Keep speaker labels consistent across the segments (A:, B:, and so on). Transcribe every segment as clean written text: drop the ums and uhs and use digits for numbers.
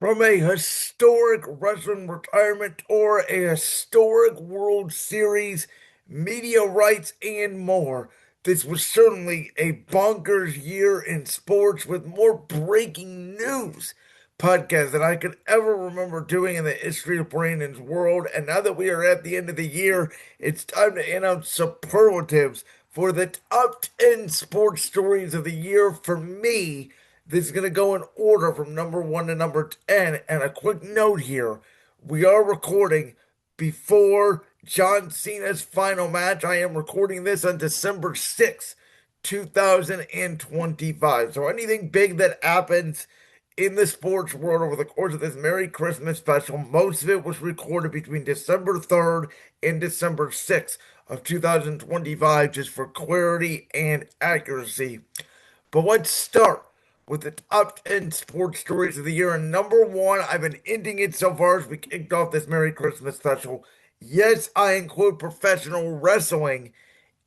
A: From a historic wrestling retirement or a historic World Series, media rights, and more, this was certainly a bonkers year in sports with more breaking news podcasts than I could ever remember doing in the history of Brandon's world. And now that we are at the end of the year, it's time to announce superlatives for the top 10 sports stories of the year for me. This is going to go in order from number one to number 10. And a quick note here, we are recording before John Cena's final match. I am recording this on December 6th, 2025. So anything big that happens in the sports world over the course of this Merry Christmas special, most of it was recorded between December 3rd and December 6th of 2025, just for clarity and accuracy. But let's start with the top 10 sports stories of the year. And number one, I've been ending it so far as we kicked off this Merry Christmas special. Yes, I include professional wrestling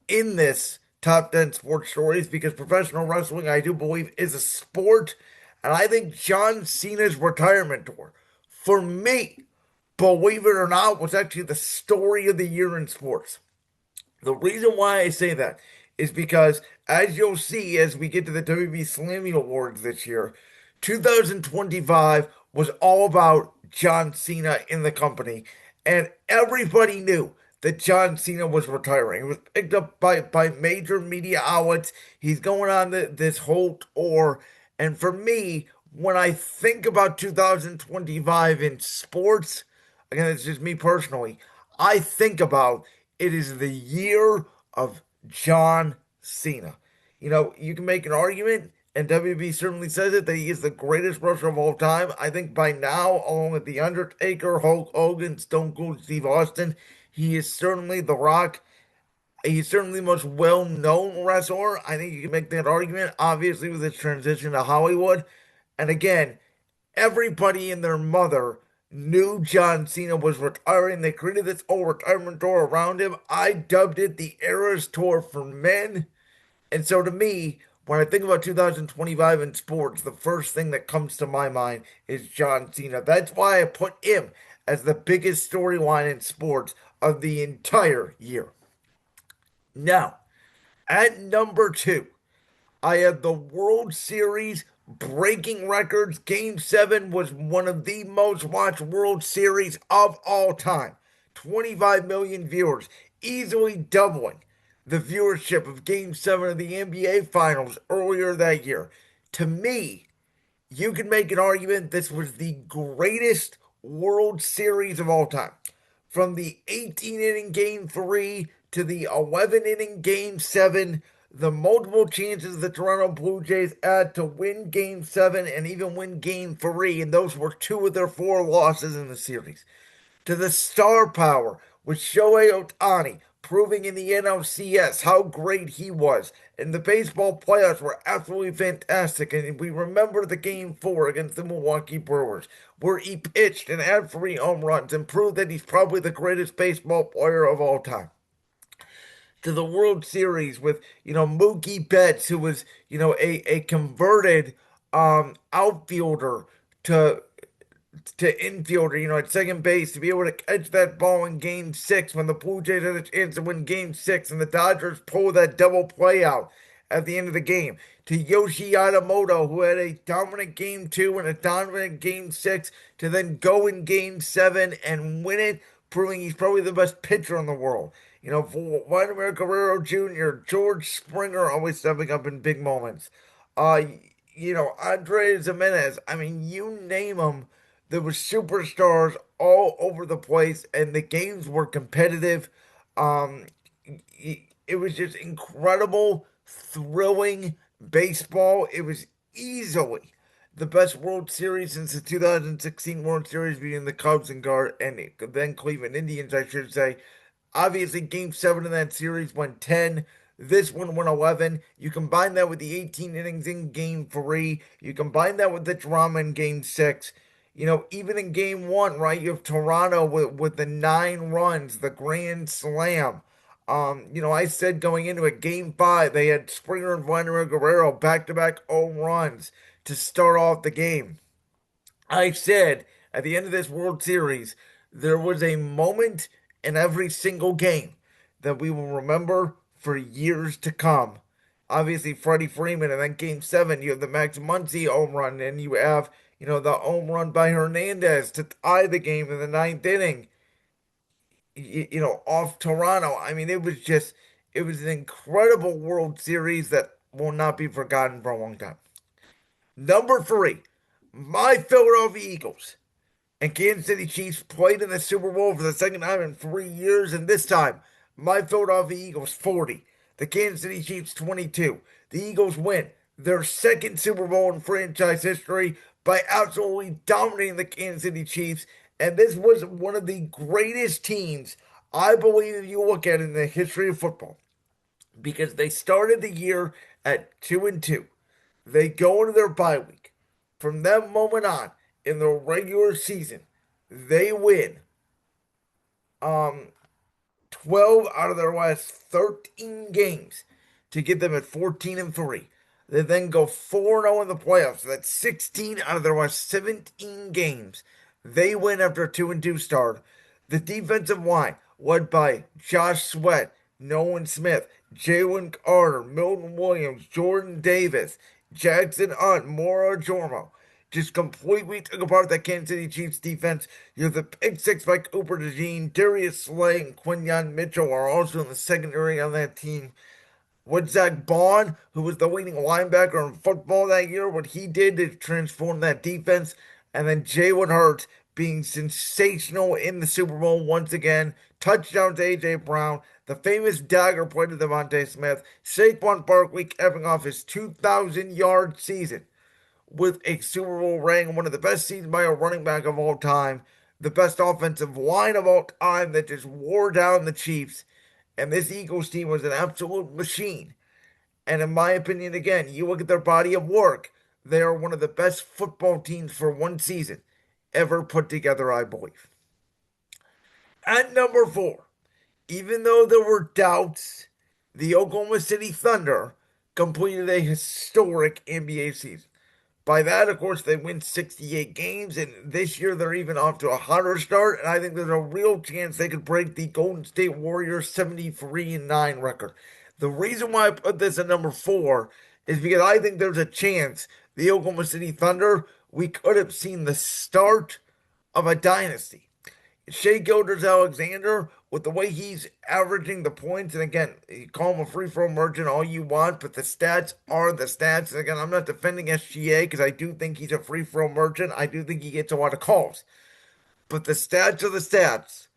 A: in this top 10 sports stories because professional wrestling, I do believe, is a sport. And I think John Cena's retirement tour, for me, believe it or not, was actually the story of the year in sports. The reason why I say that is because, as you'll see as we get to the WB Slammy Awards this year, 2025 was all about John Cena in the company, and everybody knew that John Cena was retiring. It was picked up by major media outlets. He's going on this whole tour, and for me, when I think about 2025 in sports, again, it's just me personally, I think about it is the year of John Cena. You know, you can make an argument, and WB certainly says it, that he is the greatest wrestler of all time. I think by now, along with The Undertaker, Hulk Hogan, Stone Cold Steve Austin, he is certainly The Rock. He's certainly the most well known wrestler. I think you can make that argument, obviously, with his transition to Hollywood. And again, everybody and their mother knew John Cena was retiring. They created this whole retirement tour around him. I dubbed it the Eras Tour for Men. And so to me, when I think about 2025 in sports, the first thing that comes to my mind is John Cena. That's why I put him as the biggest storyline in sports of the entire year. Now, at number two, I have the World Series breaking records. Game 7 was one of the most watched World Series of all time. 25 million viewers, easily doubling the viewership of Game 7 of the NBA Finals earlier that year. To me, you can make an argument this was the greatest World Series of all time. From the 18 inning Game 3 to the 11 inning Game 7, the multiple chances the Toronto Blue Jays had to win Game 7 and even win Game 3, and those were two of their four losses in the series. To the star power with Shohei Ohtani proving in the NLCS how great he was. And the baseball playoffs were absolutely fantastic. And we remember the Game 4 against the Milwaukee Brewers, where he pitched and had 3 home runs and proved that he's probably the greatest baseball player of all time. To the World Series with, Mookie Betts, who was, a converted outfielder to infielder, at second base, to be able to catch that ball in Game 6 when the Blue Jays had a chance to win Game 6 and the Dodgers pulled that double play out at the end of the game. To Yoshi Yamamoto, who had a dominant Game 2 and a dominant Game 6, to then go in Game 7 and win it, proving he's probably the best pitcher in the world. For Vladimir Guerrero Jr., George Springer always stepping up in big moments. Uh, Andre Jimenez. I mean, you name them. There were superstars all over the place, and the games were competitive. Um, it was just incredible, thrilling baseball. It was easily the best World Series since the 2016 World Series between the Cubs and then Cleveland Indians, I should say. Obviously, Game 7 in that series went 10. This one went 11. You combine that with the 18 innings in Game 3. You combine that with the drama in Game 6. Even in Game 1, right, you have Toronto with the 9 runs, the grand slam. I said going into it, Game 5, they had Springer and Vladimir Guerrero back to back home runs to start off the game. I said at the end of this World Series, there was a moment in every single game that we will remember for years to come. Obviously, Freddie Freeman, and then Game 7, you have the Max Muncy home run, and you have, the home run by Hernandez to tie the game in the ninth inning, off Toronto. I mean, it was an incredible World Series that will not be forgotten for a long time. Number three, my Philadelphia Eagles and Kansas City Chiefs played in the Super Bowl for the second time in 3 years, and this time, my Philadelphia Eagles 40, the Kansas City Chiefs 22. The Eagles win their second Super Bowl in franchise history by absolutely dominating the Kansas City Chiefs, and this was one of the greatest teams, I believe, if you look at it in the history of football, because they started the year at 2-2. They go into their bye week. From that moment on, in the regular season, they win um 12 out of their last 13 games to get them at 14-3. They then go 4-0 in the playoffs. So that's 16 out of their last 17 games. They win after a 2-2 start. The defensive line, led by Josh Sweat, Nolan Smith, Jalen Carter, Milton Williams, Jordan Davis, Jackson Hunt, Mora Jormo, just completely took apart that Kansas City Chiefs defense. You have the pick six by Cooper DeJean, Darius Slay, and Quinyon Mitchell are also in the secondary on that team. What Zach Bond, who was the leading linebacker in football that year, what he did to transform that defense, and then Jalen Hurts being sensational in the Super Bowl once again. Touchdown to A.J. Brown, the famous dagger play to Devontae Smith, Saquon Barkley capping off his 2,000-yard season with a Super Bowl ring, one of the best seasons by a running back of all time, the best offensive line of all time that just wore down the Chiefs. And this Eagles team was an absolute machine. And in my opinion, again, you look at their body of work, they are one of the best football teams for one season ever put together, I believe. At number four, even though there were doubts, the Oklahoma City Thunder completed a historic NBA season. By that, of course, they win 68 games, and this year they're even off to a hotter start. And I think there's a real chance they could break the Golden State Warriors 73-9 record. The reason why I put this at number four is because I think there's a chance the Oklahoma City Thunder, we could have seen the start of a dynasty. Shea Gilgious-Alexander, with the way he's averaging the points, and again, you call him a free throw merchant all you want, but the stats are the stats. And again, I'm not defending SGA because I do think he's a free throw merchant. I do think he gets a lot of calls, but the stats are the stats.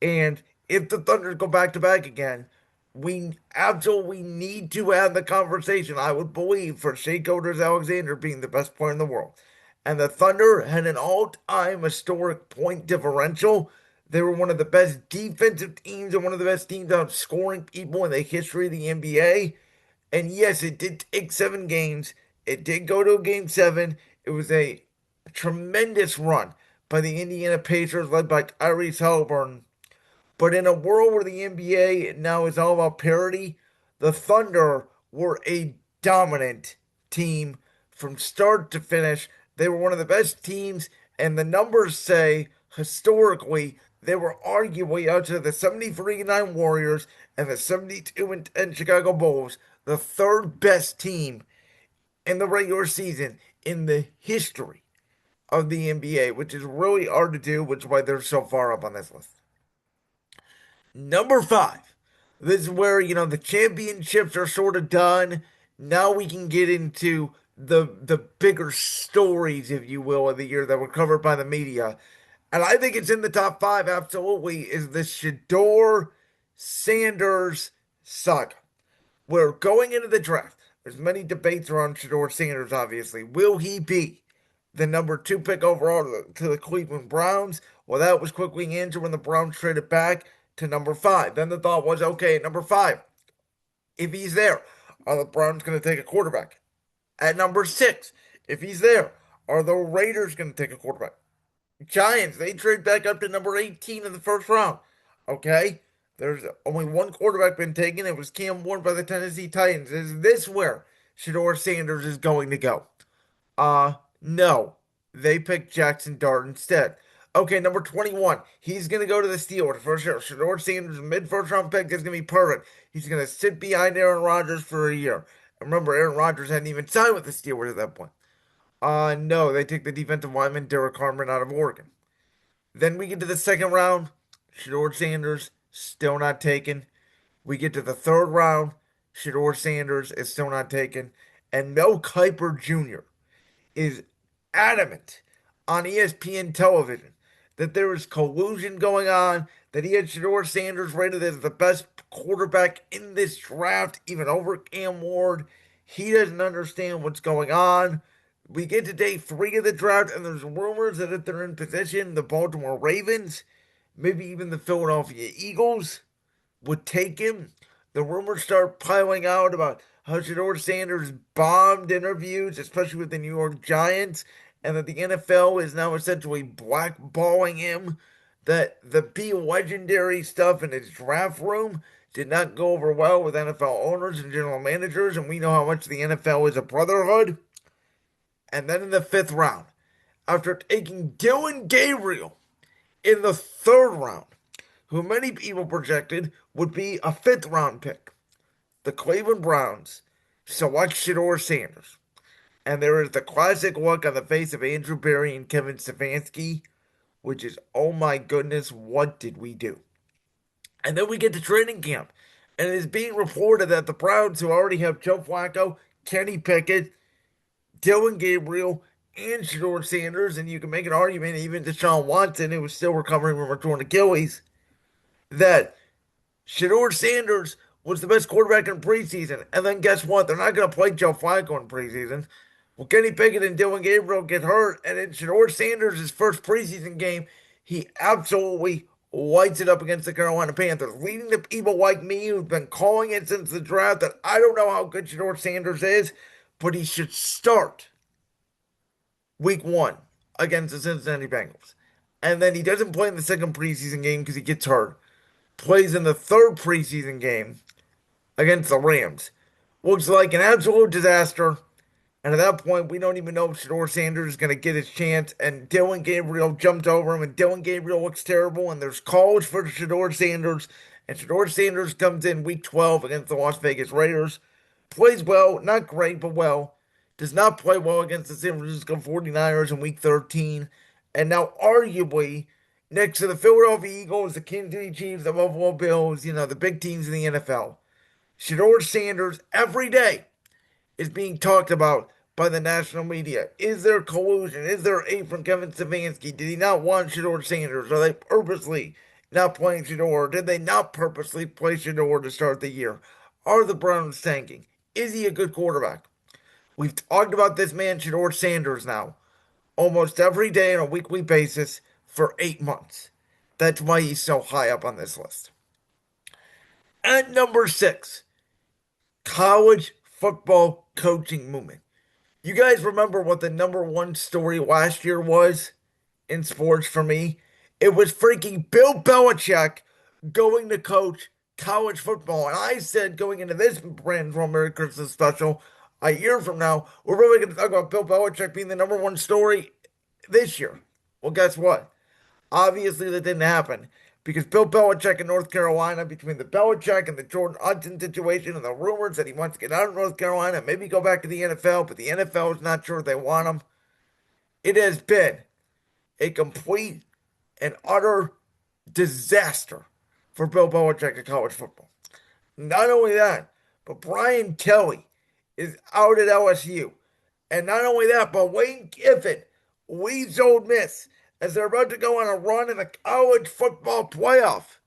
A: And if the Thunder go back to back again, we absolutely need to have the conversation, I would believe, for Shea Gilgeous-Alexander being the best player in the world. And the Thunder had an all-time historic point differential. They were one of the best defensive teams and one of the best teams out scoring people in the history of the NBA. And yes, it did take 7 games. It did go to a game seven. It was a tremendous run by the Indiana Pacers led by Tyrese Halliburton. But in a world where the NBA now is all about parity, the Thunder were a dominant team from start to finish. They were one of the best teams, and the numbers say historically they were arguably out to the 73-9 Warriors and the 72-10 Chicago Bulls, the third best team in the regular season in the history of the NBA, which is really hard to do, which is why they're so far up on this list. Number five. This is where, the championships are sort of done. Now we can get into the bigger stories, if you will, of the year that were covered by the media. And I think it's in the top five, absolutely, is the Shedeur Sanders saga. We're going into the draft. There's many debates around Shedeur Sanders, obviously. Will he be the number two pick overall to the Cleveland Browns? Well, that was quickly answered when the Browns traded back to number five. Then the thought was, okay, at number five, if he's there, are the Browns going to take a quarterback? At number six, if he's there, are the Raiders going to take a quarterback? Giants, they trade back up to number 18 in the first round. Okay, there's only one quarterback been taken. It was Cam Ward by the Tennessee Titans. Is this where Shedeur Sanders is going to go? No. They picked Jackson Dart instead. Okay, number 21. He's going to go to the Steelers. First year. Shador Sanders, mid first round pick, is going to be perfect. He's going to sit behind Aaron Rodgers for a year. And remember, Aaron Rodgers hadn't even signed with the Steelers at that point. No, they take the defensive lineman Derek Harmon out of Oregon. Then we get to the second round. Shador Sanders, still not taken. We get to the third round. Shador Sanders is still not taken. And Mel Kiper Jr. is adamant on ESPN television that there is collusion going on, that he had Shador Sanders rated as the best quarterback in this draft, even over Cam Ward. He doesn't understand what's going on. We get to day three of the draft, and there's rumors that if they're in position, the Baltimore Ravens, maybe even the Philadelphia Eagles, would take him. The rumors start piling out about how Shador Sanders bombed interviews, especially with the New York Giants, and that the NFL is now essentially blackballing him. That the be legendary stuff in his draft room did not go over well with NFL owners and general managers, and we know how much the NFL is a brotherhood. And then in the fifth round, after taking Dylan Gabriel in the third round, who many people projected would be a fifth round pick, the Cleveland Browns select Shador Sanders. And there is the classic look on the face of Andrew Berry and Kevin Stefanski, which is, oh my goodness, what did we do? And then we get to training camp. And it is being reported that the Browns, who already have Joe Flacco, Kenny Pickett, Dylan Gabriel, and Shador Sanders, and you can make an argument, even Deshaun Watson, who was still recovering from a torn Achilles, that Shador Sanders was the best quarterback in preseason. And then guess what? They're not going to play Joe Flacco in preseason. Well, Kenny Pickett and Dylan Gabriel get hurt, and in Shador Sanders' first preseason game, he absolutely lights it up against the Carolina Panthers, leading to people like me who've been calling it since the draft that I don't know how good Shador Sanders is, but he should start week one against the Cincinnati Bengals. And then he doesn't play in the second preseason game because he gets hurt. Plays in the third preseason game against the Rams. Looks like an absolute disaster. And at that point, we don't even know if Shador Sanders is going to get his chance. And Dylan Gabriel jumped over him, and Dylan Gabriel looks terrible. And there's calls for Shador Sanders. And Shador Sanders comes in week 12 against the Las Vegas Raiders. Plays well, not great, but well. Does not play well against the San Francisco 49ers in week 13. And now, arguably, next to the Philadelphia Eagles, the Kansas City Chiefs, the Buffalo Bills, the big teams in the NFL. Shador Sanders, every day, is being talked about by the national media. Is there collusion? Is there aid from Kevin Stefanski? Did he not want Shador Sanders? Are they purposely not playing Shador? Did they not purposely play Shador to start the year? Are the Browns tanking? Is he a good quarterback? We've talked about this man, Shador Sanders, now almost every day on a weekly basis for 8 months. That's why he's so high up on this list. At number 6, college football coaching movement. You guys remember what the number one story last year was in sports for me? It was freaking Bill Belichick going to coach college football. And I said going into this brand new Merry Christmas special, a year from now, we're really going to talk about Bill Belichick being the number one story this year. Well, guess what? Obviously, that didn't happen because Bill Belichick in North Carolina, between the Belichick and the Jordan Hudson situation and the rumors that he wants to get out of North Carolina, maybe go back to the NFL, but the NFL is not sure if they want him. It has been a complete and utter disaster for Bill Belichick in college football. Not only that, but Brian Kelly is out at LSU. And not only that, but Wayne Kiffin leaves Ole Miss as they're about to go on a run in the college football playoff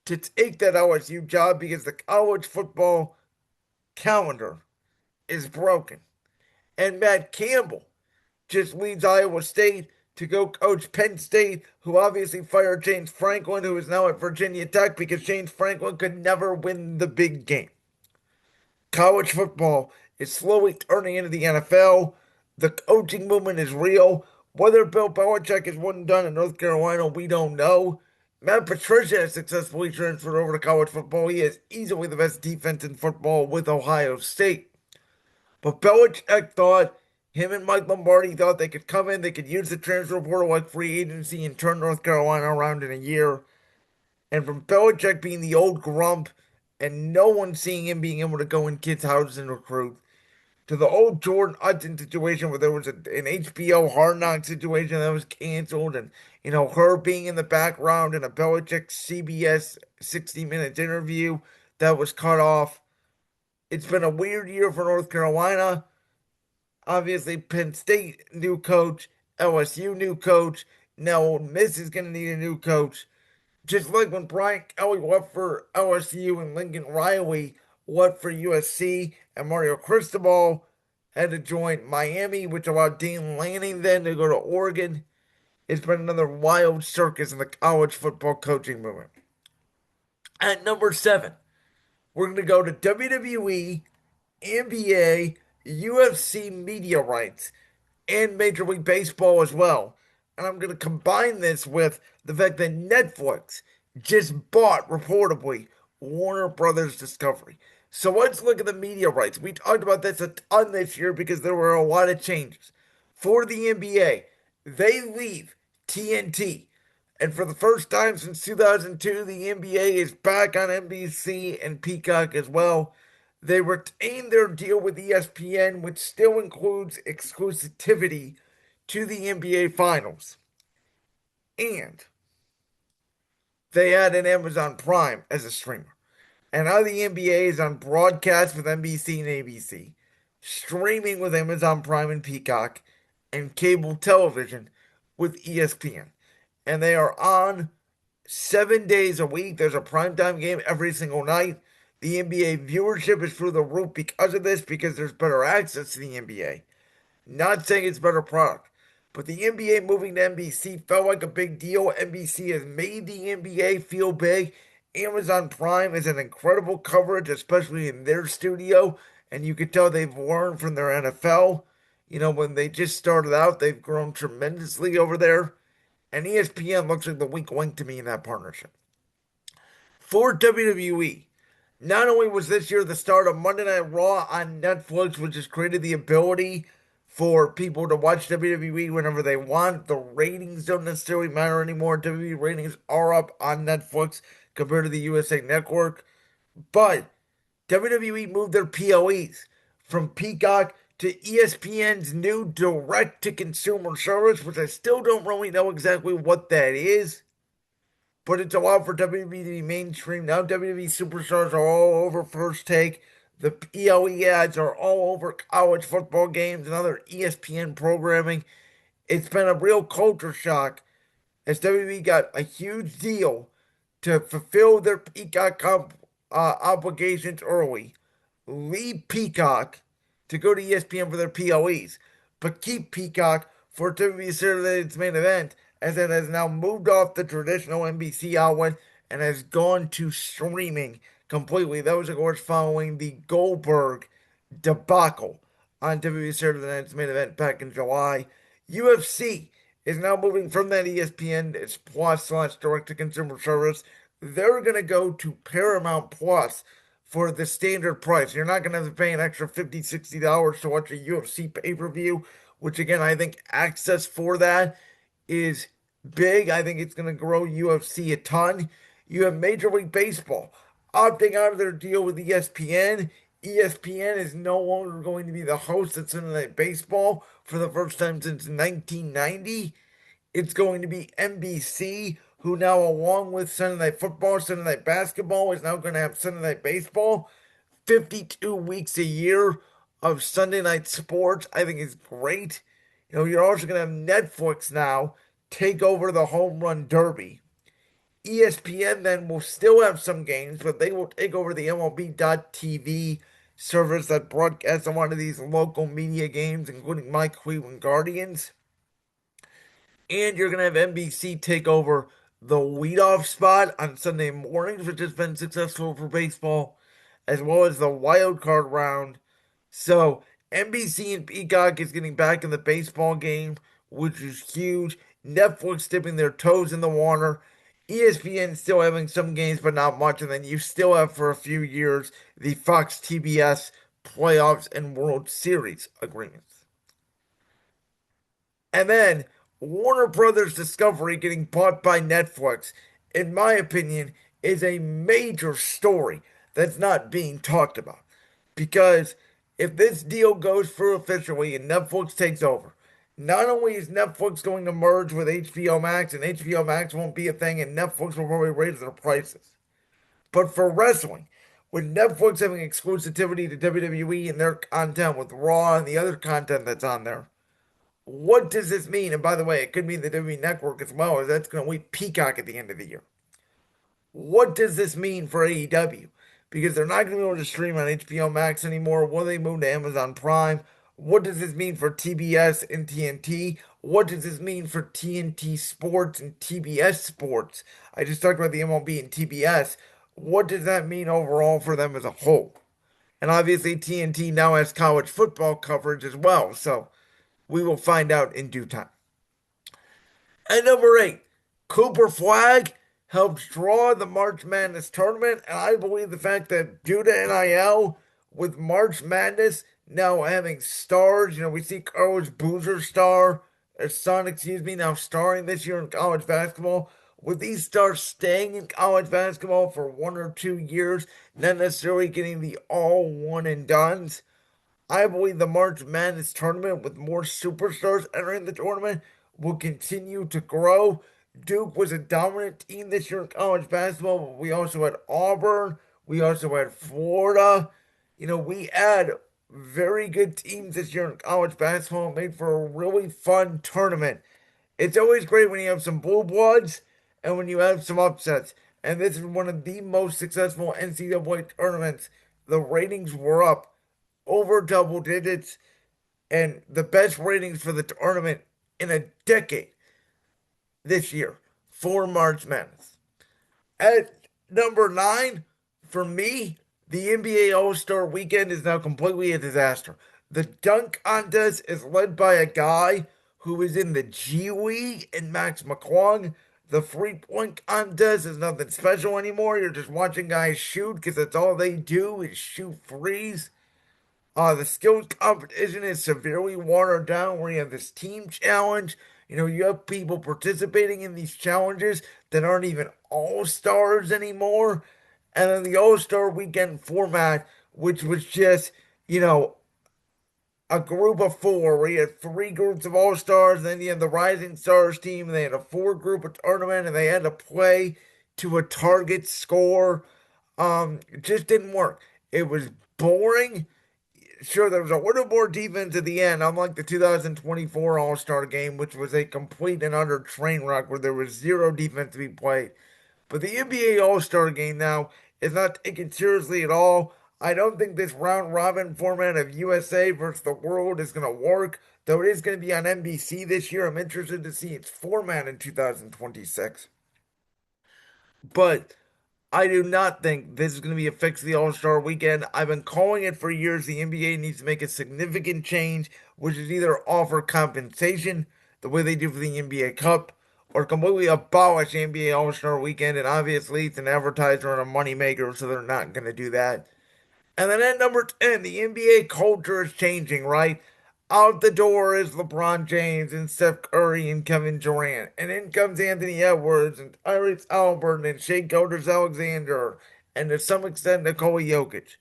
A: to take that LSU job because the college football calendar is broken. And Matt Campbell just leaves Iowa State to go coach Penn State, who obviously fired James Franklin, who is now at Virginia Tech because James Franklin could never win the big game. College football is slowly turning into the NFL. The coaching movement is real. Whether Bill Belichick is one and done in North Carolina, we don't know. Matt Patricia has successfully transferred over to college football. He is easily the best defense in football with Ohio State. But Belichick thought Him and Mike Lombardi thought they could come in, they could use the transfer portal like free agency and turn North Carolina around in a year. And from Belichick being the old grump and no one seeing him being able to go in kids' houses and recruit, to the old Jordan Hudson situation where there was an HBO Hard Knock situation that was canceled, and her being in the background in a Belichick CBS 60 Minutes interview that was cut off. It's been a weird year for North Carolina. Obviously, Penn State new coach, LSU new coach. Now Ole Miss is going to need a new coach. Just like when Brian Kelly left for LSU and Lincoln Riley left for USC and Mario Cristobal had to join Miami, which allowed Dean Lanning then to go to Oregon. It's been another wild circus in the college football coaching movement. At number seven, we're going to go to WWE, NBA, UFC media rights, and Major League Baseball as well. And I'm going to combine this with the fact that Netflix just bought, reportedly, Warner Brothers Discovery. So let's look at the media rights. We talked about this a ton this year because there were a lot of changes. For the NBA, they leave TNT. And for the first time since 2002, the NBA is back on NBC and Peacock as well. They retain their deal with ESPN, which still includes exclusivity to the NBA Finals. And they add an Amazon Prime as a streamer. And now the NBA is on broadcast with NBC and ABC, streaming with Amazon Prime and Peacock, and cable television with ESPN. And they are on 7 days a week. There's a primetime game every single night. The NBA viewership is through the roof because of this, because there's better access to the NBA. Not saying it's a better product, but the NBA moving to NBC felt like a big deal. NBC has made the NBA feel big. Amazon Prime is an incredible coverage, especially in their studio, and you can tell they've learned from their NFL. When they just started out, they've grown tremendously over there. And ESPN looks like the weak link to me in that partnership. For WWE, not only was this year the start of Monday Night Raw on Netflix, which has created the ability for people to watch WWE whenever they want, the ratings don't necessarily matter anymore. WWE ratings are up on Netflix compared to the USA Network. But WWE moved their PLEs from Peacock to ESPN's new direct to consumer service, which I still don't really know exactly what that is, but it's allowed for WWE to be mainstream. Now WWE superstars are all over First Take. The PLE ads are all over college football games and other ESPN programming. It's been a real culture shock as WWE got a huge deal to fulfill their Peacock obligations early, leave Peacock to go to ESPN for their PLEs, but keep Peacock for WWE Saturday's main event, as it has now moved off the traditional NBC outlet and has gone to streaming completely. That was, of course, following the Goldberg debacle on WWE Saturday Night's main event back in July. UFC is now moving from that ESPN Plus slash direct to consumer service. They're going to go to Paramount Plus for the standard price. You're not going to have to pay an extra $50, $60 to watch a UFC pay per view, which again, I think access for that is big. I think it's going to grow UFC a ton. You have Major League Baseball opting out of their deal with ESPN. ESPN is no longer going to be the host of Sunday Night Baseball for the first time since 1990. It's going to be NBC, who now, along with Sunday Night Football, Sunday Night Basketball, is now going to have Sunday Night Baseball. 52 weeks a year of Sunday night sports, I think is great. You're also going to have Netflix now take over the Home Run Derby. ESPN then will still have some games, but they will take over the MLB.TV service that broadcasts a lot of these local media games, including my Cleveland Guardians. And you're going to have NBC take over the leadoff spot on Sunday mornings, which has been successful for baseball, as well as the wild card round. So NBC and Peacock is getting back in the baseball game, which is huge. Netflix dipping their toes in the water. ESPN still having some games, but not much. And then you still have for a few years the Fox TBS playoffs and World Series agreements. And then Warner Brothers Discovery getting bought by Netflix, in my opinion, is a major story that's not being talked about. Because if this deal goes through officially and Netflix takes over, not only is Netflix going to merge with HBO Max and HBO Max won't be a thing and Netflix will probably raise their prices, but for wrestling, with Netflix having exclusivity to WWE and their content with Raw and the other content that's on there, what does this mean? And by the way, it could mean the WWE Network as well, as that's going to leave Peacock at the end of the year. What does this mean for AEW? Because they're not going to be able to stream on HBO Max anymore. Will they move to Amazon Prime? What does this mean for TBS and TNT? What does this mean for TNT Sports and TBS Sports? I just talked about the MLB and TBS. What does that mean overall for them as a whole? And obviously, TNT now has college football coverage as well. So we will find out in due time. And number eight, Cooper Flag helps draw the March Madness tournament. And I believe the fact that due to NIL, with March Madness now having stars, we see Carlos Boozer star, or son, excuse me, now starring this year in college basketball. With these stars staying in college basketball for 1 or 2 years, not necessarily getting the all one and dones, I believe the March Madness tournament, with more superstars entering the tournament, will continue to grow. Duke was a dominant team this year in college basketball, but we also had Auburn. We also had Florida. We had very good teams this year in college basketball. Made for a really fun tournament. It's always great when you have some blue bloods and when you have some upsets. And this is one of the most successful NCAA tournaments. The ratings were up over double digits and the best ratings for the tournament in a decade this year for March Madness. At number nine, for me, the NBA All Star weekend is now completely a disaster. The dunk contest is led by a guy who is in the G League and Max McClung. The 3-point contest is nothing special anymore. You're just watching guys shoot because that's all they do is shoot threes. The skills competition is severely watered down where you have this team challenge. You have people participating in these challenges that aren't even all stars anymore. And then the All Star weekend format, which was just, you know, a group of four where you had three groups of all stars, then you had the Rising Stars team, and they had a four group of tournament, and they had to play to a target score. It just didn't work. It was boring. Sure, there was a little more defense at the end, unlike the 2024 All Star game, which was a complete and utter train wreck where there was zero defense to be played. But the NBA All Star game now is not taken seriously at all. I don't think this round robin format of USA versus the world is going to work, though it is going to be on NBC this year. I'm interested to see its format in 2026. But I do not think this is going to be a fix of the All Star weekend. I've been calling it for years. The NBA needs to make a significant change, which is either offer compensation the way they do for the NBA Cup, or completely abolish the NBA All Star weekend. And obviously, it's an advertiser and a moneymaker, so they're not going to do that. And then at number 10, the NBA culture is changing, right? Out the door is LeBron James and Steph Curry and Kevin Durant. And in comes Anthony Edwards and Tyrese Halliburton and Shea Gilgeous-Alexander and to some extent Nikola Jokic.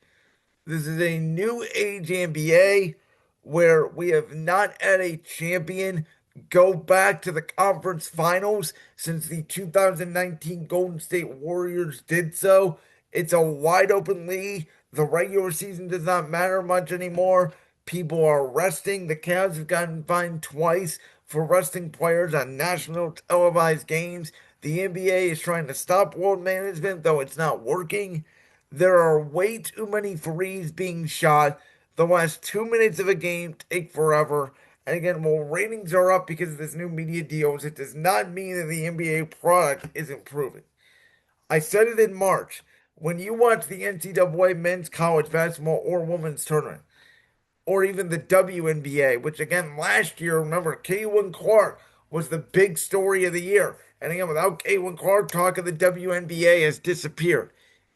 A: This is a new age NBA where we have not had a champion go back to the conference finals since the 2019 Golden State Warriors did so. It's a wide open league. The regular season does not matter much anymore. People are resting. The Cavs have gotten fined twice for resting players on national televised games. The NBA is trying to stop world management, though it's not working. There are way too many threes being shot. The last 2 minutes of a game take forever. And again, while ratings are up because of this new media deals, it does not mean that the NBA product is improving. I said it in March. When you watch the NCAA men's college basketball or women's tournament, or even the WNBA, which again last year, remember, Caitlin Clark was the big story of the year. And again, without Caitlin Clark, talk of the WNBA has disappeared.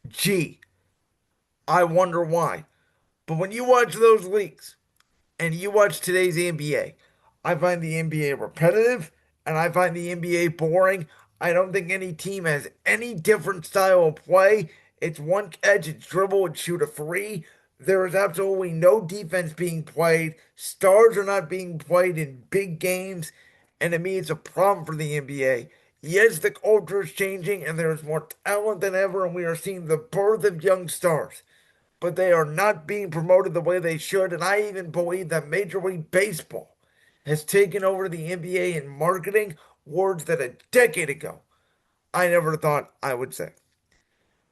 A: Gee, I wonder why. But when you watch those leagues and you watch today's NBA, I find the NBA repetitive and I find the NBA boring. I don't think any team has any different style of play. It's one edge, it's dribble, it's shoot a three. There is absolutely no defense being played. Stars are not being played in big games. And to me, it's a problem for the NBA. Yes, the culture is changing and there is more talent than ever, and we are seeing the birth of young stars, but they are not being promoted the way they should. And I even believe that Major League Baseball has taken over the NBA in marketing, words that a decade ago I never thought I would say.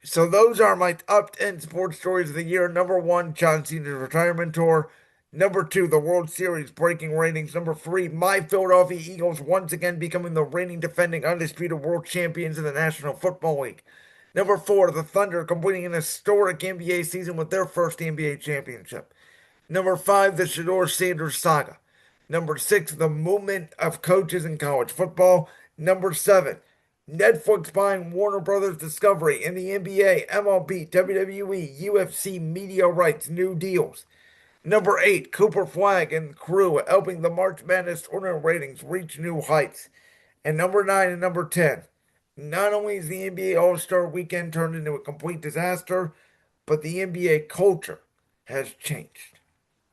A: So those are my top 10 sports stories of the year. Number one, John Cena's retirement tour. Number two, the World Series breaking ratings. Number three, my Philadelphia Eagles once again becoming the reigning defending undisputed world champions in the National Football League. Number four, the Thunder completing an historic NBA season with their first NBA championship. Number five, the Shador Sanders saga. Number six, the movement of coaches in college football. Number seven, Netflix buying Warner Brothers Discovery in the NBA, MLB, WWE, UFC media rights, new deals. Number eight, Cooper Flag and crew helping the March Madness tournament ratings reach new heights. And number nine and number 10, not only is the NBA All Star weekend turned into a complete disaster, but the NBA culture has changed.